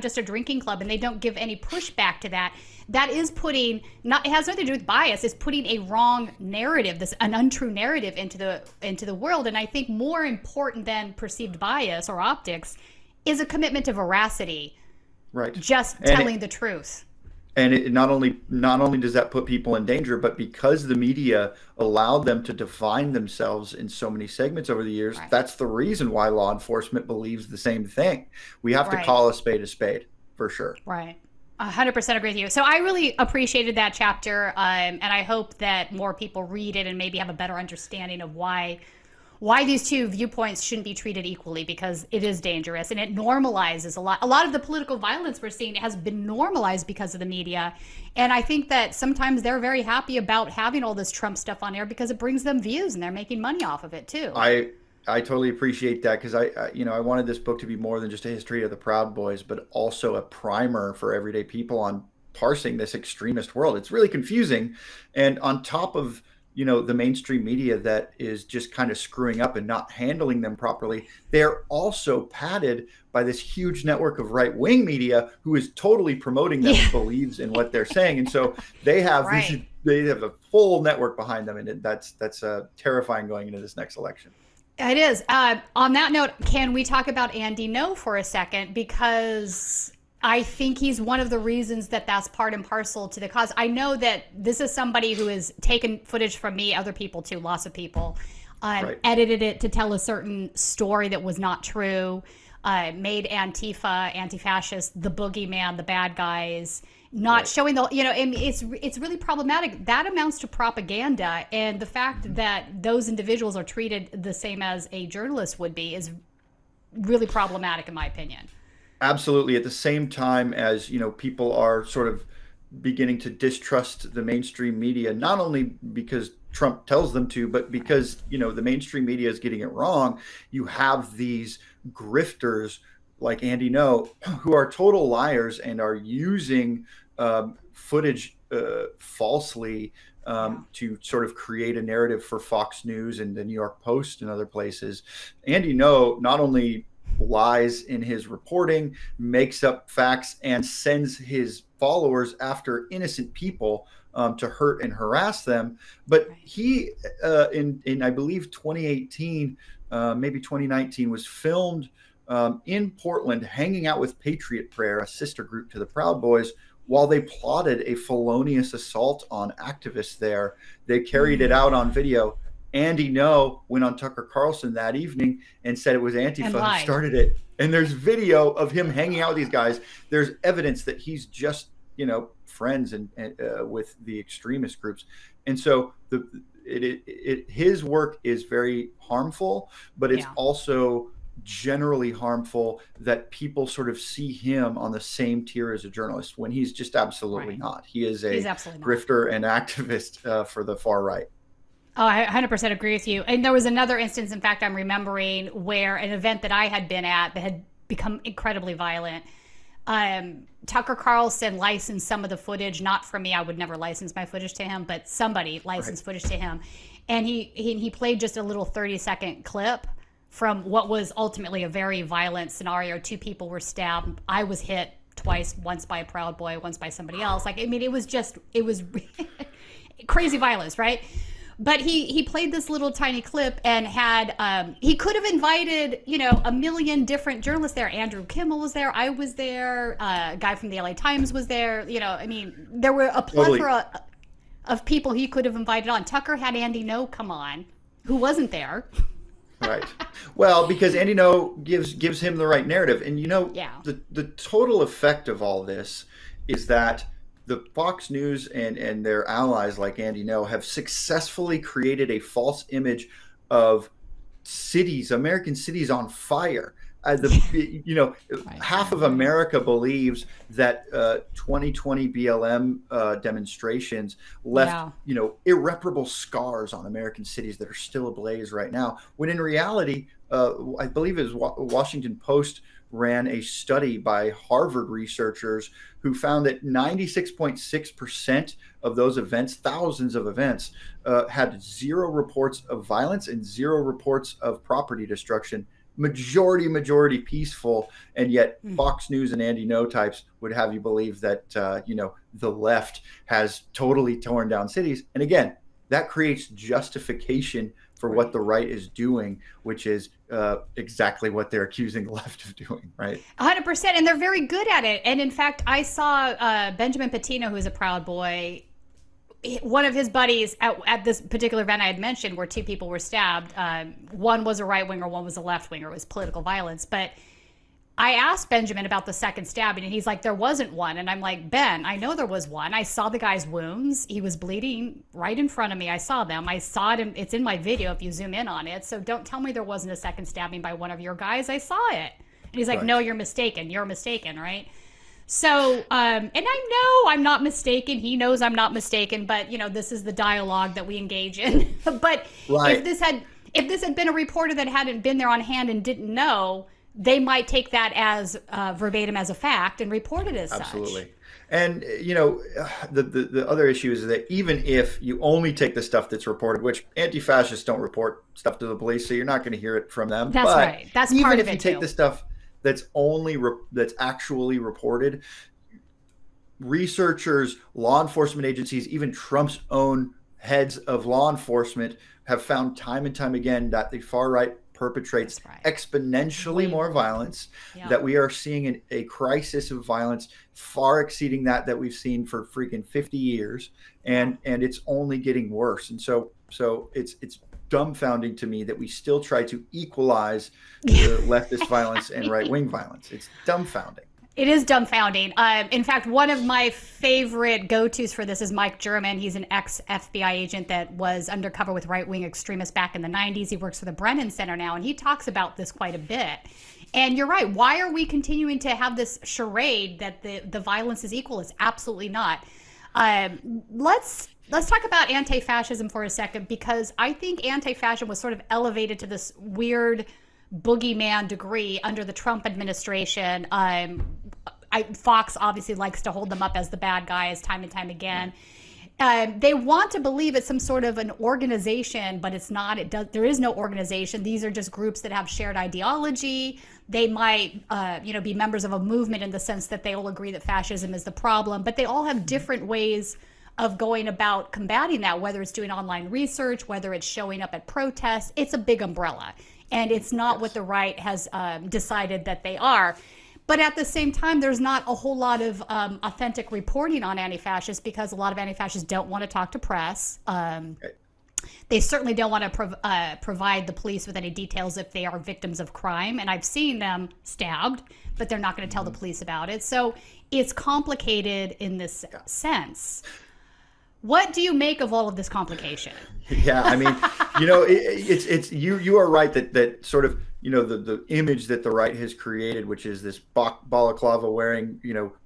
just a drinking club, and they don't give any pushback to that, that is it has nothing to do with bias. It's putting a wrong narrative, an untrue narrative into the world. And I think more important than perceived bias or optics is a commitment to veracity. Right. Just telling the truth. And it not only does that put people in danger, but because the media allowed them to define themselves in so many segments over the years, that's the reason why law enforcement believes the same thing. We have to call a spade, for sure. Right. 100% agree with you. So I really appreciated that chapter, and I hope that more people read it and maybe have a better understanding of why these two viewpoints shouldn't be treated equally, because it is dangerous and it normalizes a lot. A lot of the political violence we're seeing has been normalized because of the media. And I think that sometimes they're very happy about having all this Trump stuff on air because it brings them views and they're making money off of it too. I totally appreciate that, because I wanted this book to be more than just a history of the Proud Boys, but also a primer for everyday people on parsing this extremist world. It's really confusing. And on top of the mainstream media that is just kind of screwing up and not handling them properly, they're also padded by this huge network of right-wing media who is totally promoting them and believes in what they're saying. And so they have they have a full network behind them, and that's terrifying going into this next election. It is. On that note, can we talk about Andy Ngo for a second? Because I think he's one of the reasons that's part and parcel to the cause. I know that this is somebody who has taken footage from me, other people too, lots of people, edited it to tell a certain story that was not true, made Antifa, anti-fascist, the boogeyman, the bad guys, not showing the, and it's really problematic. That amounts to propaganda. And the fact that those individuals are treated the same as a journalist would be is really problematic, in my opinion. Absolutely. At the same time as, people are sort of beginning to distrust the mainstream media, not only because Trump tells them to, but because, the mainstream media is getting it wrong. You have these grifters like Andy Ngo who are total liars and are using footage falsely to sort of create a narrative for Fox News and the New York Post and other places. Andy Ngo not only lies in his reporting, makes up facts, and sends his followers after innocent people to hurt and harass them. But he, in I believe 2018, maybe 2019, was filmed in Portland hanging out with Patriot Prayer, a sister group to the Proud Boys, while they plotted a felonious assault on activists there. They carried it out on video. Andy Ngo went on Tucker Carlson that evening and said it was Antifa who started it. And there's video of him hanging out with these guys. There's evidence that he's just, friends and with the extremist groups. And so his work is very harmful, but it's also generally harmful that people sort of see him on the same tier as a journalist when he's just absolutely not. He is a grifter and activist for the far right. Oh, I 100% agree with you. And there was another instance, in fact, I'm remembering, where an event that I had been at that had become incredibly violent. Tucker Carlson licensed some of the footage, not from me. I would never license my footage to him, but somebody licensed footage to him. And he played just a little 30-second clip from what was ultimately a very violent scenario. 2 people were stabbed. I was hit twice, once by a Proud Boy, once by somebody else. It was crazy violence, right? But he played this little tiny clip and had he could have invited, you know, a million different journalists there. Andrew Kimmel was there. I was there. A guy from the LA Times was there. You know, I mean, there were a plethora of people he could have invited on. Tucker had Andy No come on, who wasn't there. Right. Well, because Andy No gives him the right narrative. And, you know, the total effect of all this is that the Fox News and their allies like Andy No have successfully created a false image of cities, American cities on fire. You know, half of America believes that 2020 BLM demonstrations left, you know, irreparable scars on American cities that are still ablaze right now. When in reality, I believe it was Washington Post ran a study by Harvard researchers who found that 96.6% of those events, thousands of events, had 0 reports of violence and 0 reports of property destruction. Majority peaceful, and yet Fox News and Andy No types would have you believe that you know, the left has totally torn down cities. And again, that creates justification for what the right is doing, which is exactly what they're accusing the left of doing, right? 100%, and they're very good at it. And in fact, I saw Benjamin Patino, who is a Proud Boy. One of his buddies at this particular event I had mentioned, where 2 people were stabbed, one was a right-winger, one was a left-winger. It was political violence. But I asked Benjamin about the second stabbing, and he's like, there wasn't one. And I'm like, Ben, I know there was one. I saw the guy's wounds. He was bleeding right in front of me. I saw them. I saw it. It's in my video if you zoom in on it. So don't tell me there wasn't a second stabbing by one of your guys. I saw it. And he's like, no, you're mistaken. You're mistaken, right? So, and I know I'm not mistaken. He knows I'm not mistaken, but you know, this is the dialogue that we engage in. But if this had been a reporter that hadn't been there on hand and didn't know, they might take that as verbatim as a fact and report it as such. Absolutely. And you know, the other issue is that even if you only take the stuff that's reported, which anti-fascists don't report stuff to the police, so you're not going to hear it from them. That's right. That's part of it too. Even if you take the stuff that's that's actually reported, researchers, law enforcement agencies, even Trump's own heads of law enforcement have found time and time again that the far right perpetrates exponentially more violence, that we are seeing a crisis of violence far exceeding that we've seen for freaking 50 years, and it's only getting worse. And so it's dumbfounding to me that we still try to equalize the leftist violence and right-wing violence. It's dumbfounding. It is dumbfounding. In fact, one of my favorite go-tos for this is Mike German. He's an ex-FBI agent that was undercover with right-wing extremists back in the 90s. He works for the Brennan Center now, and he talks about this quite a bit. And you're right. Why are we continuing to have this charade that the violence is equal? It's absolutely not. Let's talk about anti-fascism for a second, because I think anti-fascism was sort of elevated to this weird boogeyman degree under the Trump administration. Fox obviously likes to hold them up as the bad guys time and time again. They want to believe it's some sort of an organization, but it's not. There is no organization. These are just groups that have shared ideology. They might, be members of a movement in the sense that they all agree that fascism is the problem, but they all have different ways of going about combating that, whether it's doing online research, whether it's showing up at protests. It's a big umbrella, and it's not what the right has decided that they are. But at the same time, there's not a whole lot of authentic reporting on anti-fascists, because a lot of anti-fascists don't want to talk to press. They certainly don't want to provide the police with any details if they are victims of crime. And I've seen them stabbed, but they're not going to tell the police about it. So it's complicated in this sense. What do you make of all of this complication? Yeah, I mean, you are right that sort of, the image that the right has created, which is this balaclava wearing,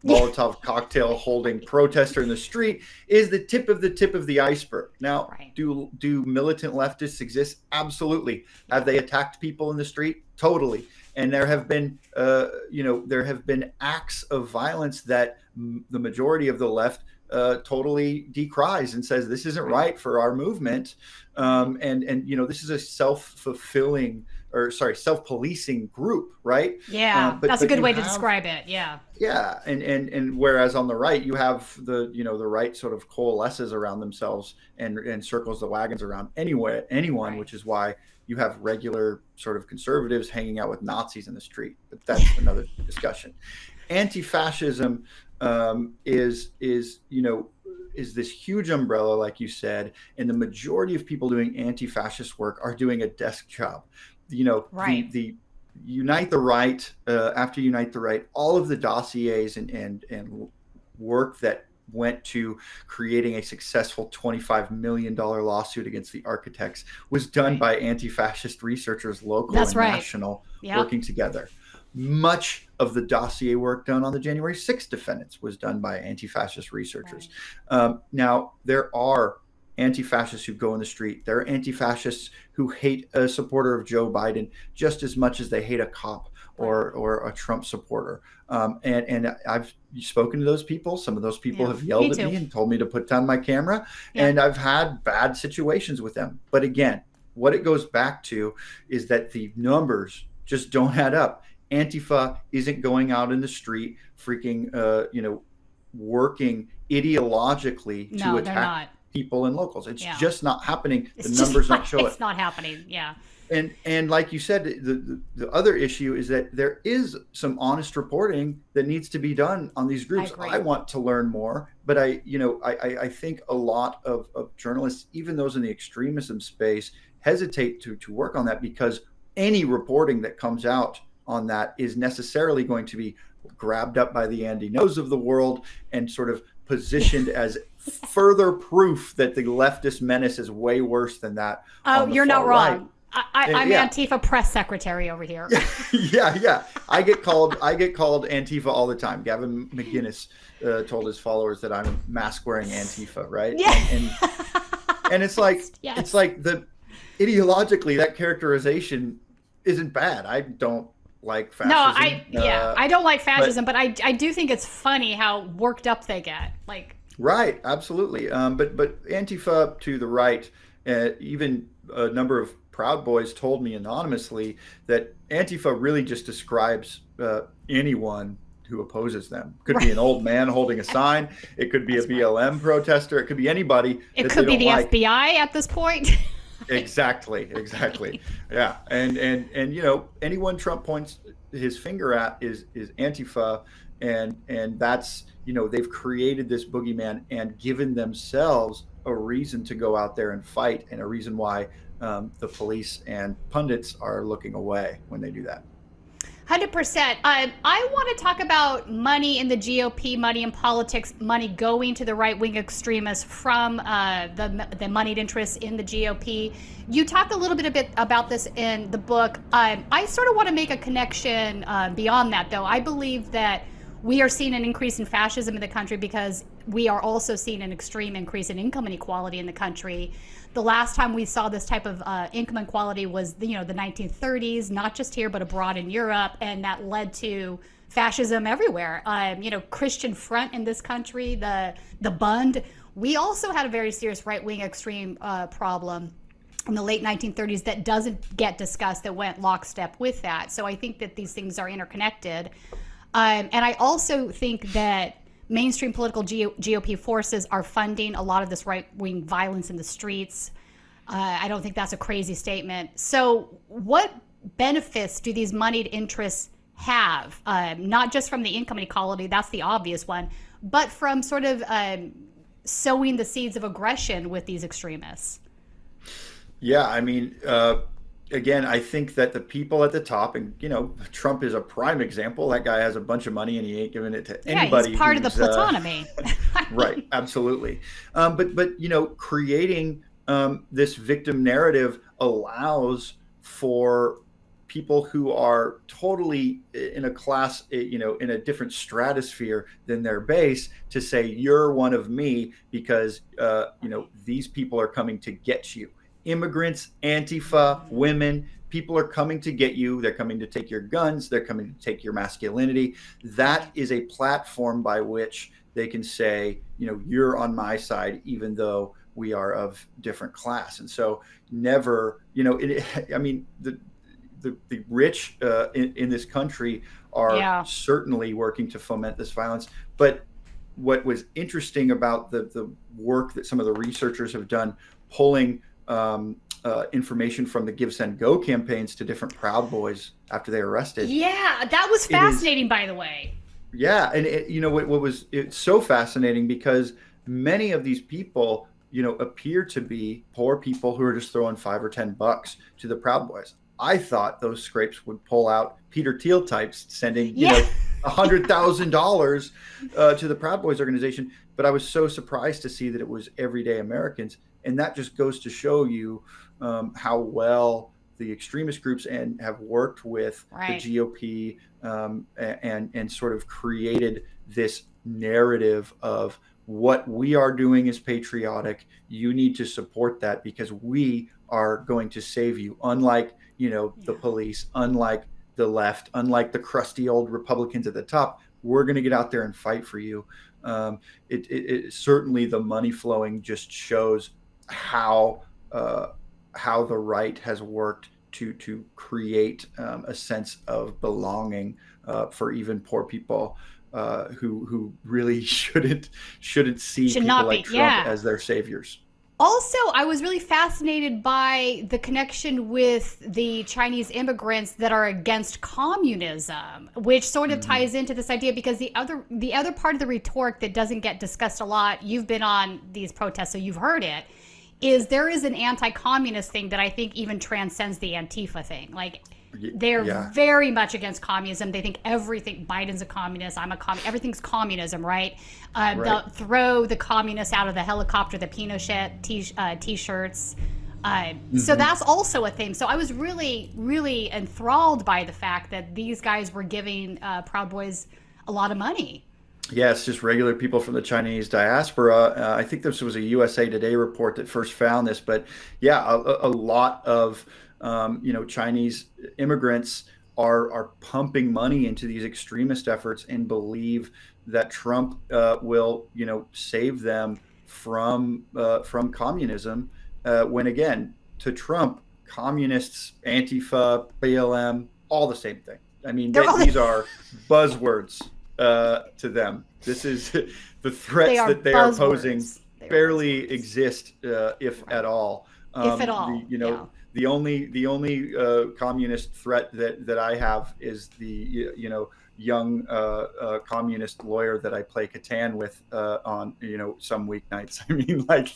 Molotov cocktail holding protester in the street, is the tip of the iceberg. Now, do militant leftists exist? Absolutely. Have they attacked people in the street? Totally. And there have been, acts of violence that the majority of the left totally decries and says this isn't right for our movement, and this is a self-fulfilling or sorry, self-policing group, right? Yeah, that's a good way to describe it. Yeah. Yeah, and whereas on the right you have the the right sort of coalesces around themselves and circles the wagons around anyone, Right. which is why you have regular sort of conservatives hanging out with Nazis in the street. But that's another discussion. Anti-fascism is this huge umbrella, like you said, and the majority of people doing anti-fascist work are doing a desk job. Right. The Unite the Right, after Unite the Right, all of the dossiers and work that went to creating a successful $25 million lawsuit against the architects was done by anti-fascist researchers, local and national, working together. Much of the dossier work done on the January 6th defendants was done by anti-fascist researchers. Now, there are anti-fascists who go in the street. There are anti-fascists who hate a supporter of Joe Biden just as much as they hate a cop or a Trump supporter. And I've spoken to those people. Some of those people have yelled at me and told me to put down my camera. And I've had bad situations with them. But again, what it goes back to is that the numbers just don't add up. Antifa isn't going out in the street freaking, working ideologically to attack people and locals. It's just not happening. The numbers don't show it. It's not happening. Yeah. And like you said, the other issue is that there is some honest reporting that needs to be done on these groups. I want to learn more, but I think a lot of journalists, even those in the extremism space, hesitate to work on that because any reporting that comes out on that is necessarily going to be grabbed up by the Andy Knows of the world and sort of positioned as further proof that the leftist menace is way worse than that. Oh, you're not wrong. I'm Antifa press secretary over here. Yeah. I get called Antifa all the time. Gavin McGinnis told his followers that I'm mask wearing Antifa, right? Yeah. And it's like it's like ideologically that characterization isn't bad. I don't like fascism. No, I don't like fascism, but I do think it's funny how worked up they get. Right, absolutely. But Antifa to the right, even a number of Proud Boys told me anonymously that Antifa really just describes anyone who opposes them. Could be an old man holding a sign. It could be a BLM protester. It could be anybody. It could be the FBI at this point. Exactly. Yeah. And anyone Trump points his finger at is Antifa, and that's, they've created this boogeyman and given themselves a reason to go out there and fight, and a reason why the police and pundits are looking away when they do that. 100%. I want to talk about money in the GOP, money in politics, money going to the right-wing extremists from the moneyed interests in the GOP. You talk a little bit about this in the book. I sort of want to make a connection beyond that, though. I believe that we are seeing an increase in fascism in the country because we are also seeing an extreme increase in income inequality in the country. The last time we saw this type of income inequality was the 1930s, not just here but abroad in Europe, and that led to fascism everywhere. Christian Front in this country, the Bund. We also had a very serious right-wing extreme problem in the late 1930s that doesn't get discussed, that went lockstep with that. So I think that these things are interconnected. And I also think that mainstream political GOP forces are funding a lot of this right-wing violence in the streets. I don't think that's a crazy statement. So what benefits do these moneyed interests have? Not just from the income inequality, that's the obvious one, but from sort of sowing the seeds of aggression with these extremists? Yeah, I mean, again, I think that the people at the top, and Trump is a prime example. That guy has a bunch of money and he ain't giving it to anybody. He's part of the plutonymy. Right, absolutely. But creating this victim narrative allows for people who are totally in a class, in a different stratosphere than their base, to say you're one of me because these people are coming to get you. Immigrants, Antifa, women, people are coming to get you. They're coming to take your guns. They're coming to take your masculinity. That is a platform by which they can say, you're on my side, even though we are of different class. And so never, the the rich in this country are certainly working to foment this violence. But what was interesting about the work that some of the researchers have done, pulling information from the Give, Send, Go campaigns to different Proud Boys after they arrested. Yeah, that was fascinating, by the way. Yeah, and it's so fascinating because many of these people, appear to be poor people who are just throwing $5 or $10 to the Proud Boys. I thought those scrapes would pull out Peter Thiel types sending, $100,000 to the Proud Boys organization. But I was so surprised to see that it was everyday Americans. And that just goes to show you how well the extremist groups and have worked with the GOP and sort of created this narrative of what we are doing is patriotic. You need to support that because we are going to save you. Unlike, the police, unlike the left, unlike the crusty old Republicans at the top, we're going to get out there and fight for you. It certainly the money flowing just shows how the right has worked to create a sense of belonging for even poor people who really shouldn't see people like Trump as their saviors. Also, I was really fascinated by the connection with the Chinese immigrants that are against communism, which sort of ties into this idea, because the other part of the rhetoric that doesn't get discussed a lot, you've been on these protests, so you've heard it, is there is an anti-communist thing that I think even transcends the Antifa thing. Like, they're very much against communism. They think everything, Biden's a communist, I'm a communist, everything's communism, right? They'll throw the communists out of the helicopter, the Pinochet t-shirts. So that's also a thing. So I was really, really enthralled by the fact that these guys were giving Proud Boys a lot of money. Yes, just regular people from the Chinese diaspora. I think this was a USA Today report that first found this, but a lot of Chinese immigrants are pumping money into these extremist efforts and believe that Trump will save them from communism. When again, to Trump, communists, Antifa, BLM, all the same thing. I mean, these are buzzwords to them. This is the threats that they are posing barely exist, if at all. If at all, The only communist threat that I have is the young communist lawyer that I play Catan with on some weeknights. I mean, like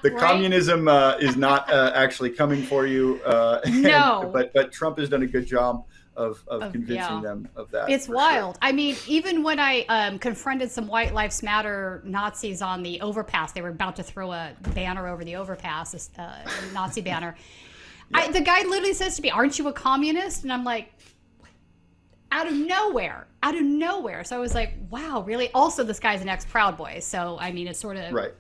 the communism is not actually coming for you. No, but Trump has done a good job of convincing them of that. It's wild. Sure. I mean, even when I confronted some White Lives Matter Nazis on the overpass, they were about to throw a banner over the overpass, a Nazi banner. The guy literally says to me, "Aren't you a communist?" And I'm like, out of nowhere. So I was like, wow, really? Also, this guy's an ex-Proud Boy. So, I mean, it's sort of right.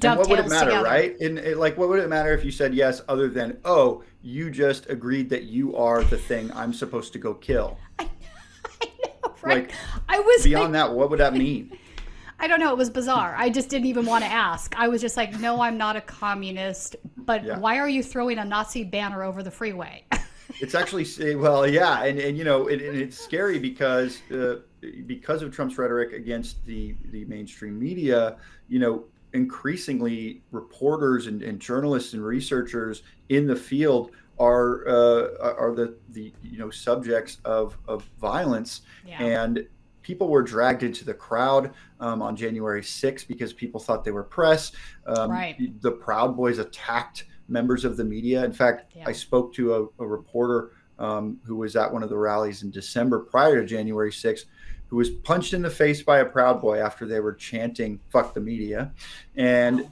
And what would it matter, together. Right? And what would it matter if you said yes, other than, oh, you just agreed that you are the thing I'm supposed to go kill? I know, right? Like, I was beyond that, what would that mean? I don't know. It was bizarre. I just didn't even want to ask. I was just like, no, I'm not a communist. But why are you throwing a Nazi banner over the freeway? It's actually, well, yeah. And it's scary because of Trump's rhetoric against the mainstream media, increasingly reporters and journalists and researchers in the field are the subjects of violence. And people were dragged into the crowd on January 6th because people thought they were press. The Proud Boys attacked members of the media. In fact, I spoke to a reporter who was at one of the rallies in December prior to January 6th, who was punched in the face by a Proud Boy after they were chanting "fuck the media." And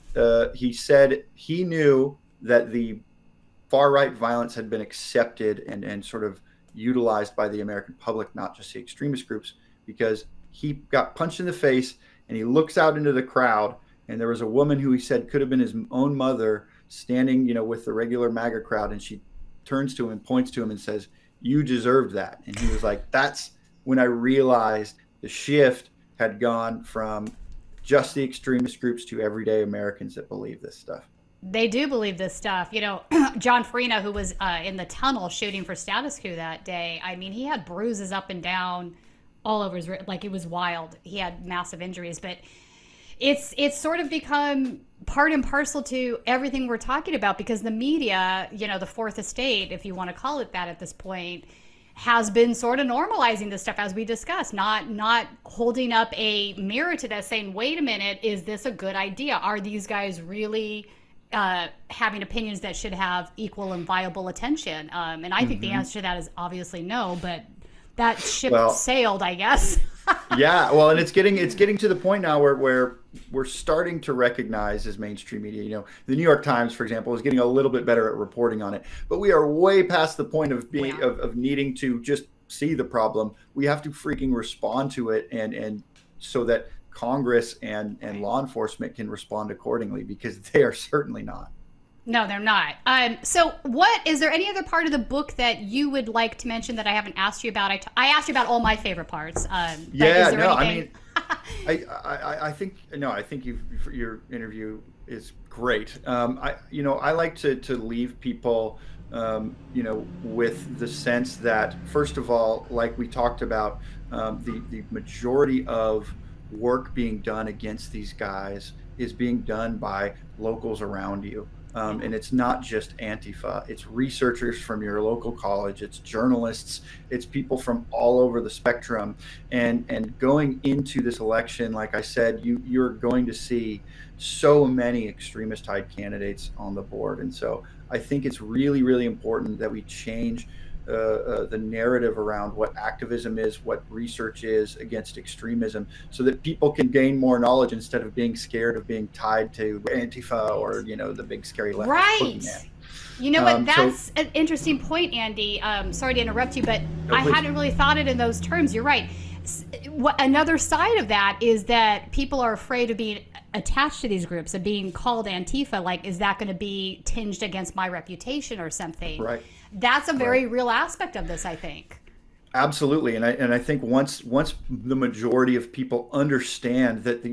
he said he knew that the far-right violence had been accepted and sort of utilized by the American public, not just the extremist groups, because he got punched in the face and he looks out into the crowd, and there was a woman who he said could have been his own mother standing, with the regular MAGA crowd, and she turns to him and points to him and says, "You deserved that." And he was like, that's when I realized the shift had gone from just the extremist groups to everyday Americans that believe this stuff. They do believe this stuff. You know, John Farina, who was in the tunnel shooting for Status Coup that day, I mean, he had bruises up and down all over his, like, it was wild. He had massive injuries, but it's sort of become part and parcel to everything we're talking about, because the media, you know, the fourth estate, if you want to call it that at this point, has been sort of normalizing this stuff, as we discussed, not holding up a mirror to that, saying, wait a minute, is this a good idea? Are these guys really having opinions that should have equal and viable attention? And I think the answer to that is obviously no, but that ship sailed, I guess. Yeah, well, and it's getting to the point now where we're starting to recognize as mainstream media, you know, the New York Times, for example, is getting a little bit better at reporting on it, but we are way past the point of being of needing to just see the problem. We have to freaking respond to it, and so that Congress and law enforcement can respond accordingly, because they are certainly not. No, they're not. So is there any other part of the book that you would like to mention that I haven't asked you about? I asked you about all my favorite parts. I think your interview is great. I like to leave people, with the sense that, first of all, like we talked about, the majority of work being done against these guys is being done by locals around you. And it's not just Antifa, it's researchers from your local college, it's journalists, it's people from all over the spectrum. And going into this election, like I said, you're going to see so many extremist type candidates on the board. And so I think it's really, really important that we change the narrative around what activism is, what research is against extremism, so that people can gain more knowledge instead of being scared of being tied to Antifa or, the big scary left. Right. You know what? That's an interesting point, Andy. Sorry to interrupt you, but I hadn't really thought it in those terms. You're right. Another side of that is that people are afraid of being attached to these groups, of being called Antifa. Like, is that going to be tinged against my reputation or something? Right. That's a very real aspect of this, I think. Absolutely, and I think once the majority of people understand that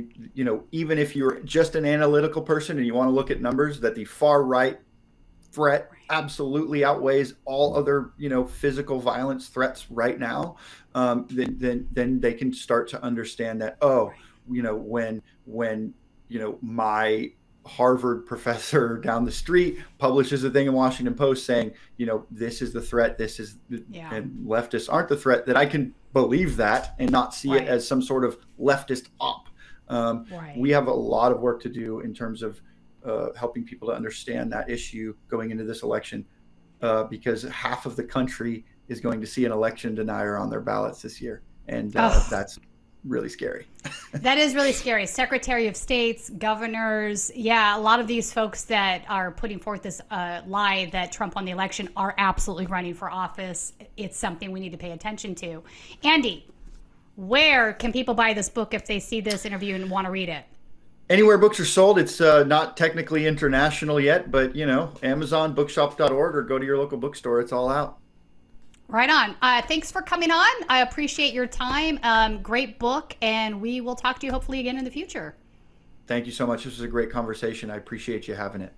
even if you're just an analytical person and you want to look at numbers, that the far right threat absolutely outweighs all other physical violence threats right now, then they can start to understand that when my Harvard professor down the street publishes a thing in Washington Post saying, this is the threat, and leftists aren't the threat, that I can believe that and not see it as some sort of leftist op. We have a lot of work to do in terms of helping people to understand that issue going into this election, because half of the country is going to see an election denier on their ballots this year. And that's really scary. That is really scary. Secretary of States, governors, a lot of these folks that are putting forth this lie that Trump won the election are absolutely running for office. It's something we need to pay attention to. Andy, where can people buy this book if they see this interview and want to read it? Anywhere books are sold. It's not technically international yet, but Amazon, bookshop.org, or go to your local bookstore. It's all out. Right on. Thanks for coming on. I appreciate your time. Great book, and we will talk to you hopefully again in the future. Thank you so much. This was a great conversation. I appreciate you having it.